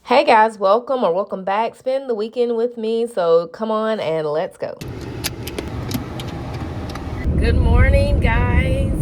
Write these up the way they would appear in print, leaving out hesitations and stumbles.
Hey guys, welcome back. Spend the weekend with me. So come on and let's go. Good morning, guys.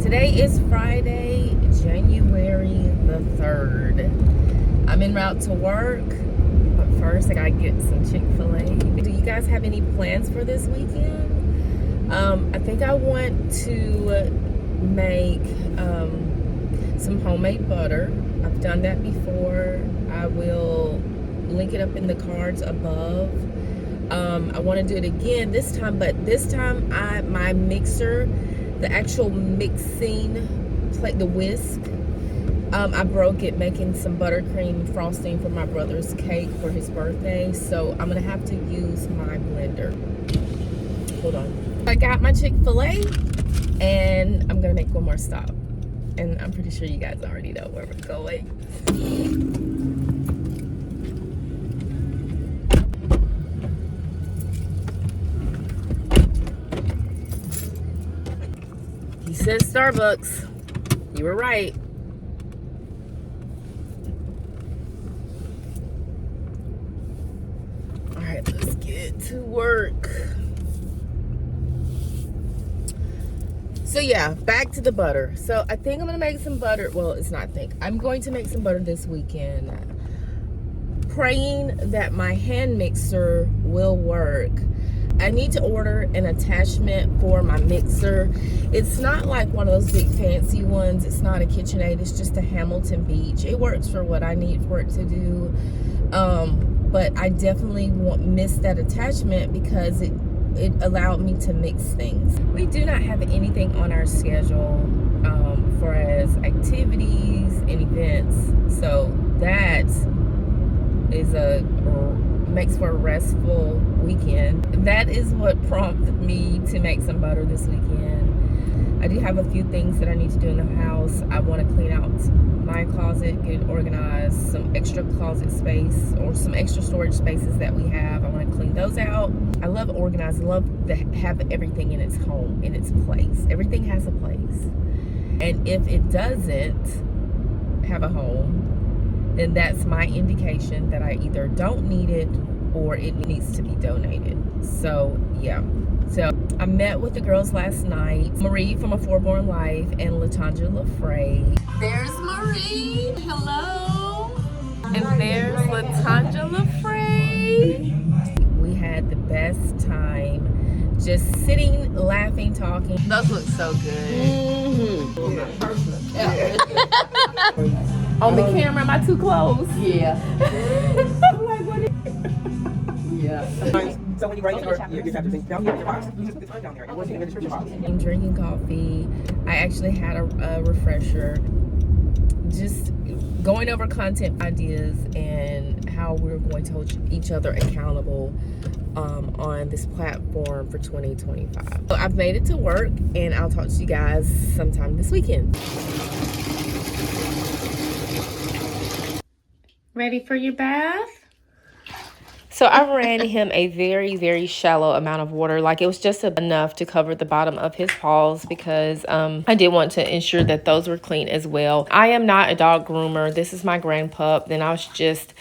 Today is Friday, January the 3rd. I'm en route to work, but first I gotta get some Chick-fil-A. Do you guys have any plans for this weekend? I think I want to make some homemade butter. I've done that before. I will link it up in the cards above. I want to do it again this time, but this time my mixer, the actual mixing plate, the whisk, I broke it making some buttercream frosting for my brother's cake for his birthday. So I'm gonna have to use my blender. Hold on. I got my Chick-fil-A and I'm gonna make one more stop. And I'm pretty sure you guys already know where we're going. He says Starbucks. You were right. All right, let's get to work. So yeah, back to the butter. So I think I'm gonna make some butter. Well, it's not think. I'm going to make some butter this weekend. Praying that my hand mixer will work. I need to order an attachment for my mixer. It's not like one of those big fancy ones. It's not a KitchenAid. It's just a Hamilton Beach. It works for what I need for it to do. But I definitely miss that attachment because it allowed me to mix things. We do not have anything on our schedule for as activities and events. So that is makes for a restful weekend. That is what prompted me to make some butter this weekend. I do have a few things that I need to do in the house. I want to clean out my closet, get it organized, some extra closet space or some extra storage spaces that we have. I want to clean those out. I love organizing. I love to have everything in its home, in its place. Everything has a place. And if it doesn't have a home, then that's my indication that I either don't need it or it needs to be donated. So yeah. So I met with the girls last night, Marie from A Foreborn Life and Latanja LaFray. There's Marie, hello. And there's Latanja LaFray. We had the best time just sitting, laughing, talking. Those look so good. Mm-hmm. On the camera, am I too close? Yeah. I'm like, what is... Yeah. So when you write you have to think down here in your box. You just put the time down there. And once you get the description box. I'm drinking coffee. I actually had a refresher. Just going over content ideas and how we're going to hold each other accountable on this platform for 2025. So I've made it to work and I'll talk to you guys sometime this weekend. Ready for your bath? So I ran him a very, very shallow amount of water. Like it was just enough to cover the bottom of his paws because I did want to ensure that those were clean as well. I am not a dog groomer. This is my grandpup. Then I was just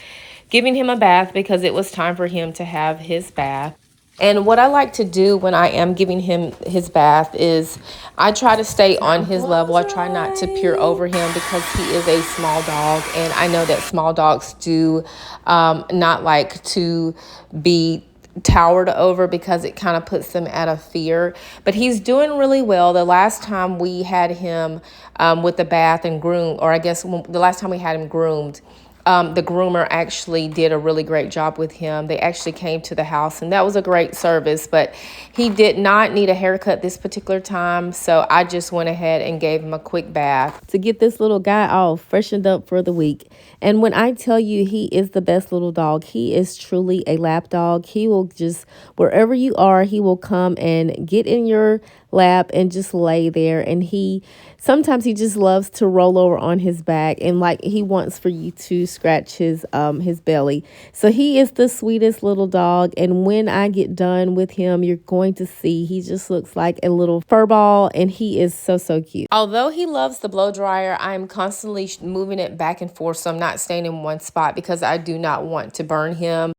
giving him a bath because it was time for him to have his bath. And what I like to do when I am giving him his bath is I try to stay on his level. I try not to peer over him because he is a small dog. And I know that small dogs do not like to be towered over because it kind of puts them at a fear. But he's doing really well. The last time we had him with the bath and groom, or I guess the last time we had him groomed, the groomer actually did a really great job with him. They actually came to the house and that was a great service, but he did not need a haircut this particular time. So I just went ahead and gave him a quick bath to get this little guy all freshened up for the week. And when I tell you he is the best little dog, he is truly a lap dog. He will just, wherever you are, he will come and get in your lap and just lay there. And sometimes he just loves to roll over on his back, and like he wants for you to scratch his belly. So he is the sweetest little dog. And when I get done with him, you're going to see he just looks like a little fur ball, and he is so, so cute. Although he loves the blow dryer, I'm constantly moving it back and forth, so I'm not staying in one spot because I do not want to burn him.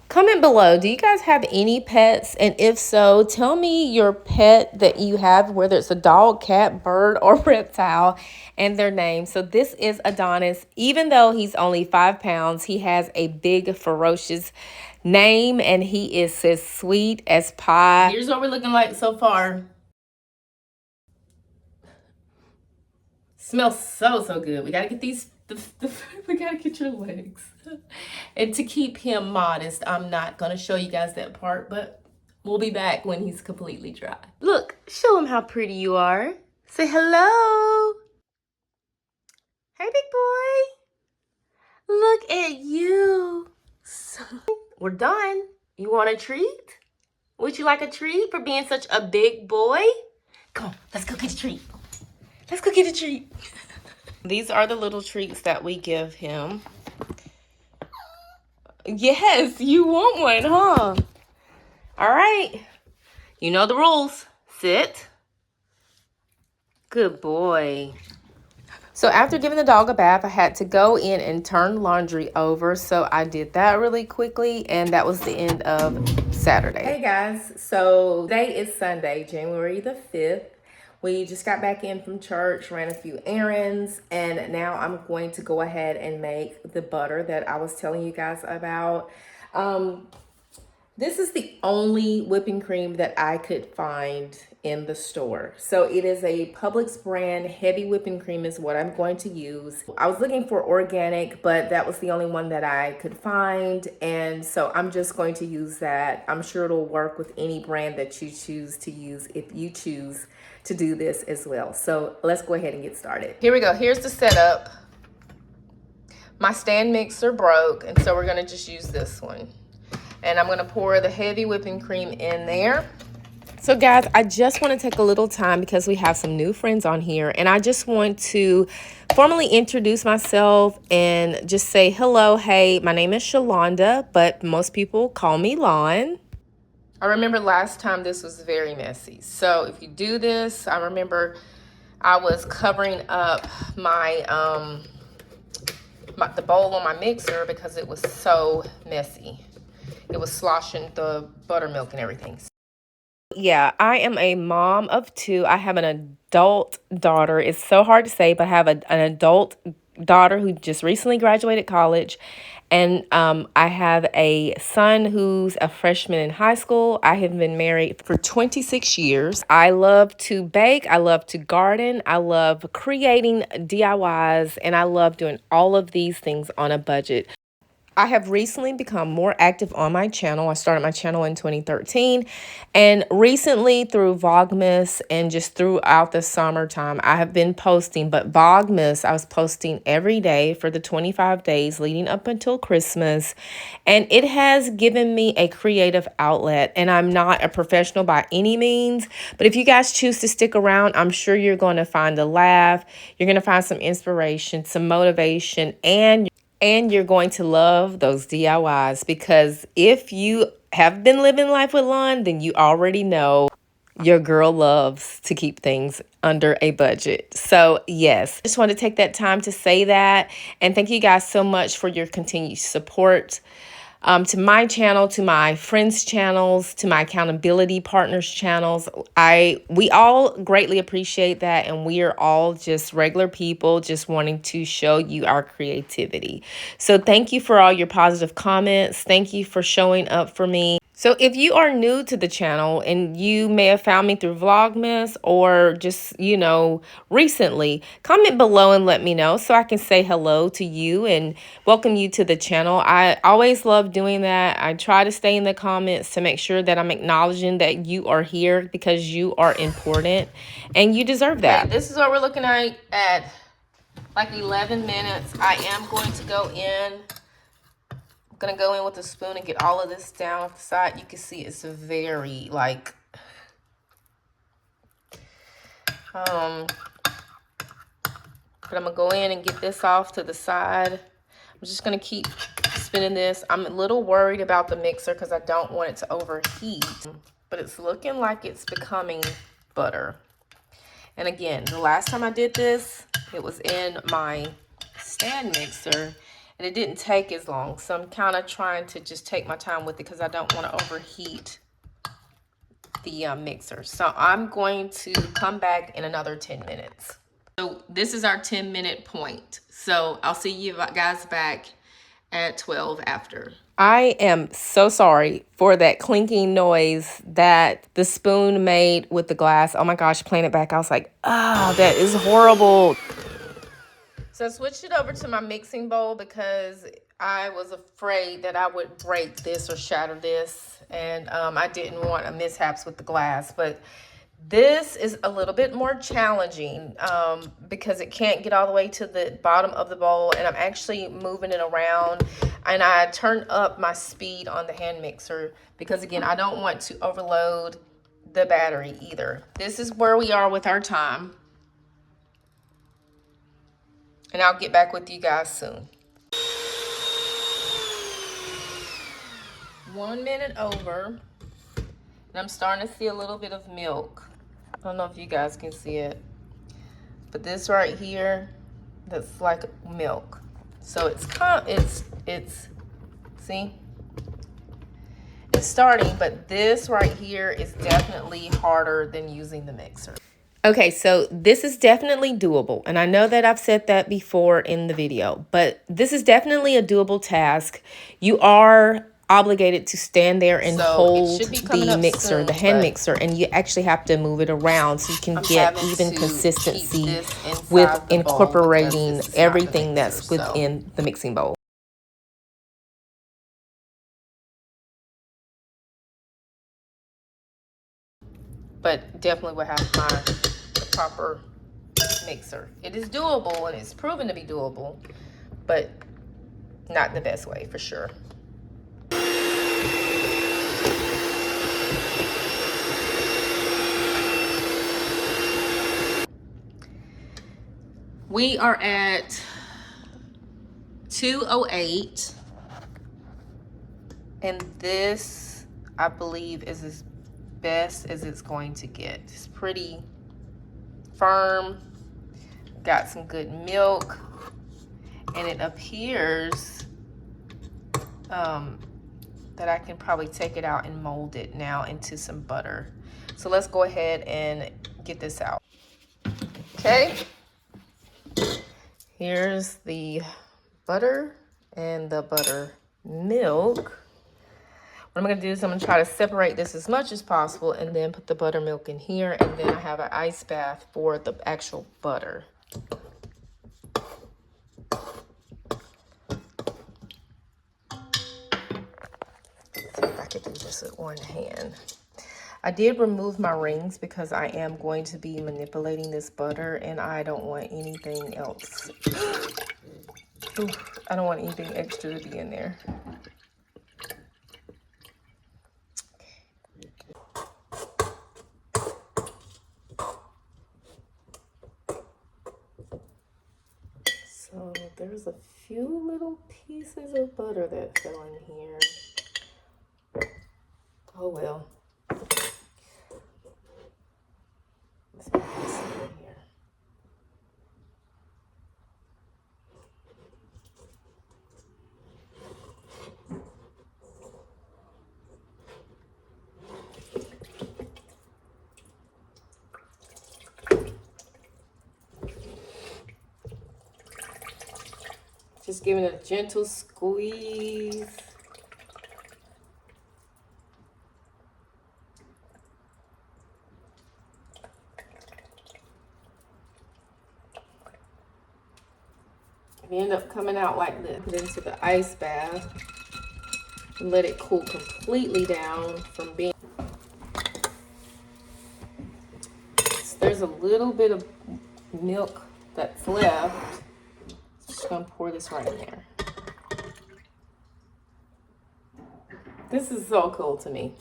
Comment below, do you guys have any pets? And if so, tell me your pet that you have, whether it's a dog, cat, bird, or reptile, and their name. So this is Adonis. Even though he's only 5 pounds, he has a big, ferocious name, and he is as sweet as pie. Here's what we're looking like so far. Smells so, so good. We gotta get we gotta get your legs. And to keep him modest, I'm not gonna show you guys that part, but we'll be back when he's completely dry. Look, show him how pretty you are. Say hello. Hey, big boy. Look at you. We're done. You want a treat? Would you like a treat for being such a big boy? Come on, let's go get a treat. Let's go get a treat. These are the little treats that we give him. Yes, you want one, huh? All right. You know the rules. Sit. Good boy. So after giving the dog a bath, I had to go in and turn laundry over. So I did that really quickly, and that was the end of Saturday. Hey guys, so today is Sunday, January the 5th. We just got back in from church, ran a few errands, and now I'm going to go ahead and make the butter that I was telling you guys about. This is the only whipping cream that I could find in the store. So it is a Publix brand heavy whipping cream is what I'm going to use. I was looking for organic, but that was the only one that I could find. And so I'm just going to use that. I'm sure it'll work with any brand that you choose to use if you choose to do this as well. So let's go ahead and get started. Here we go. Here's the setup. My stand mixer broke, and so we're gonna just use this one. And I'm gonna pour the heavy whipping cream in there. So guys, I just want to take a little time because we have some new friends on here, and I just want to formally introduce myself and just say hello. Hey, my name is Shalonda, but most people call me Lon. I remember last time this was very messy. So if you do this, I remember I was covering up my the bowl on my mixer because it was so messy. It was sloshing the buttermilk and everything. Yeah, I am a mom of 2. I have an adult daughter. It's so hard to say, but I have an adult daughter who just recently graduated college. And I have a son who's a freshman in high school. I have been married for 26 years. I love to bake. I love to garden. I love creating DIYs. And I love doing all of these things on a budget. I have recently become more active on my channel. I started my channel in 2013, and recently through Vlogmas and just throughout the summertime, I have been posting, but Vlogmas, I was posting every day for the 25 days leading up until Christmas, and it has given me a creative outlet, and I'm not a professional by any means, but if you guys choose to stick around, I'm sure you're going to find a laugh, you're going to find some inspiration, some motivation, and you're going to love those DIYs, because if you have been living life with Lon, then you already know your girl loves to keep things under a budget. So yes, just want to take that time to say that. And thank you guys so much for your continued support. To my channel, to my friends' channels, to my accountability partners' channels. We all greatly appreciate that, and we are all just regular people just wanting to show you our creativity. So thank you for all your positive comments. Thank you for showing up for me. So if you are new to the channel and you may have found me through Vlogmas or just, recently, comment below and let me know so I can say hello to you and welcome you to the channel. I always love doing that. I try to stay in the comments to make sure that I'm acknowledging that you are here because you are important and you deserve that. Okay, this is what we're looking at like 11 minutes. I am going to go in. Gonna go in with a spoon and get all of this down off the side. You can see it's very But I'm gonna go in and get this off to the side. I'm just gonna keep spinning this. I'm a little worried about the mixer because I don't want it to overheat, but it's looking like it's becoming butter. And again, the last time I did this, it was in my stand mixer and it didn't take as long. So I'm kind of trying to just take my time with it because I don't want to overheat the mixer. So I'm going to come back in another 10 minutes. So this is our 10-minute point. So I'll see you guys back at 12 after. I am so sorry for that clinking noise that the spoon made with the glass. Oh my gosh, playing it back, I was like, ah, that is horrible. So I switched it over to my mixing bowl because I was afraid that I would break this or shatter this. And I didn't want a mishaps with the glass. But this is a little bit more challenging because it can't get all the way to the bottom of the bowl. And I'm actually moving it around. And I turned up my speed on the hand mixer because, again, I don't want to overload the battery either. This is where we are with our time. And I'll get back with you guys soon. 1 minute over. And I'm starting to see a little bit of milk. I don't know if you guys can see it. But this right here, that's like milk. So it's see? It's starting, but this right here is definitely harder than using the mixer. Okay, so this is definitely doable. And I know that I've said that before in the video, but this is definitely a doable task. You are obligated to stand there and hold the mixer, soon, the hand mixer, and you actually have to move it around so you can get even consistency with incorporating everything that's within the mixing bowl. But definitely will have the proper mixer. It is doable and it's proven to be doable, but not the best way for sure. We are at 2:08, and this, I believe, is as best as it's going to get. It's pretty firm, got some good milk, and it appears that I can probably take it out and mold it now into some butter. So let's go ahead and get this out. Okay. Here's the butter and the buttermilk. What I'm going to do is I'm going to try to separate this as much as possible and then put the buttermilk in here. And then I have an ice bath for the actual butter. Let's see if I could do this with one hand. I did remove my rings because I am going to be manipulating this butter and I don't want anything else. Ooh, I don't want anything extra to be in there. So there's a few little pieces of butter that fell in here. Oh well. Let's put this in here. Just giving it a gentle squeeze. If you end up coming out like this, put it into the ice bath and let it cool completely down from being. So there's a little bit of milk that's left. Just gonna pour this right in there. This is so cool to me.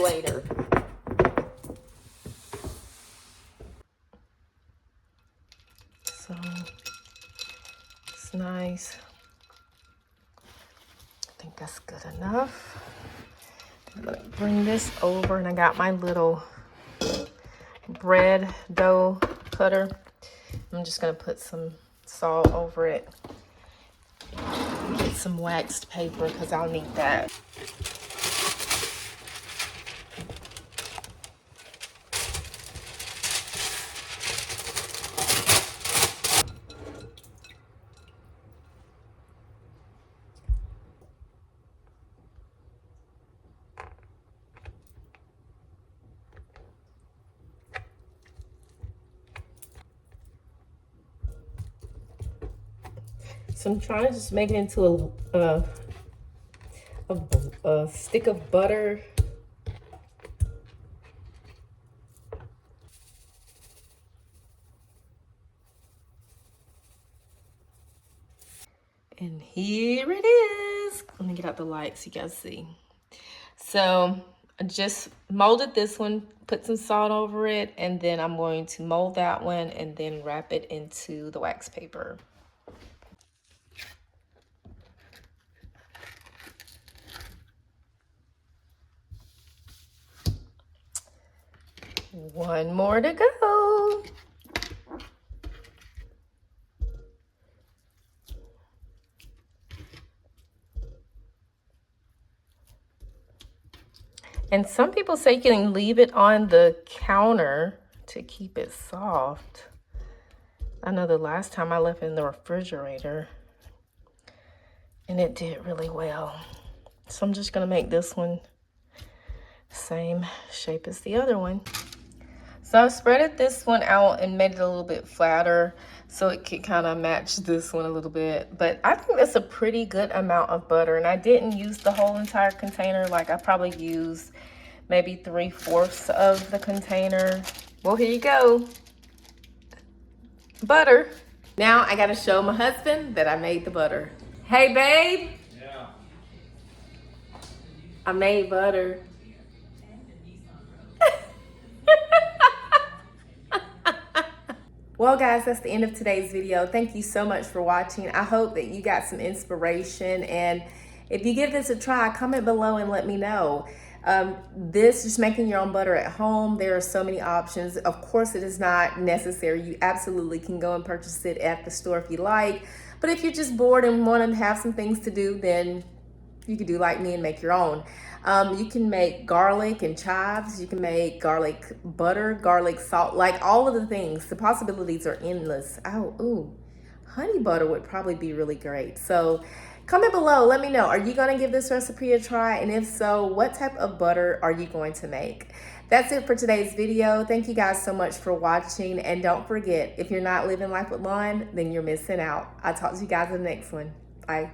later. So it's nice. I think that's good enough. I'm gonna bring this over, and I got my little bread dough cutter. I'm just gonna put some salt over it. Get some waxed paper because I'll need that. So I'm trying to just make it into a stick of butter. And here it is. Let me get out the light so you guys see. So I just molded this one, put some salt over it, and then I'm going to mold that one and then wrap it into the wax paper. One more to go. And some people say you can leave it on the counter to keep it soft. I know the last time I left it in the refrigerator and it did really well. So I'm just gonna make this one same shape as the other one. So I've spreaded this one out and made it a little bit flatter so it could kind of match this one a little bit. But I think that's a pretty good amount of butter, and I didn't use the whole entire container. Like, I probably used maybe 3/4 of the container. Well, here you go. Butter. Now I gotta show my husband that I made the butter. Hey, babe. Yeah. I made butter. Well, guys, that's the end of today's video. Thank you so much for watching. I hope that you got some inspiration, and if you give this a try, comment below and let me know. This, just making your own butter at home, there are so many options. Of course, it is not necessary. You absolutely can go and purchase it at the store if you like, but if you're just bored and want to have some things to do, then you could do like me and make your own. You can make garlic and chives. You can make garlic butter, garlic salt, like all of the things. The possibilities are endless. Oh, ooh, honey butter would probably be really great. So comment below, let me know, are you gonna give this recipe a try? And if so, what type of butter are you going to make? That's it for today's video. Thank you guys so much for watching. And don't forget, if you're not living life with Lon, then you're missing out. I'll talk to you guys in the next one. Bye.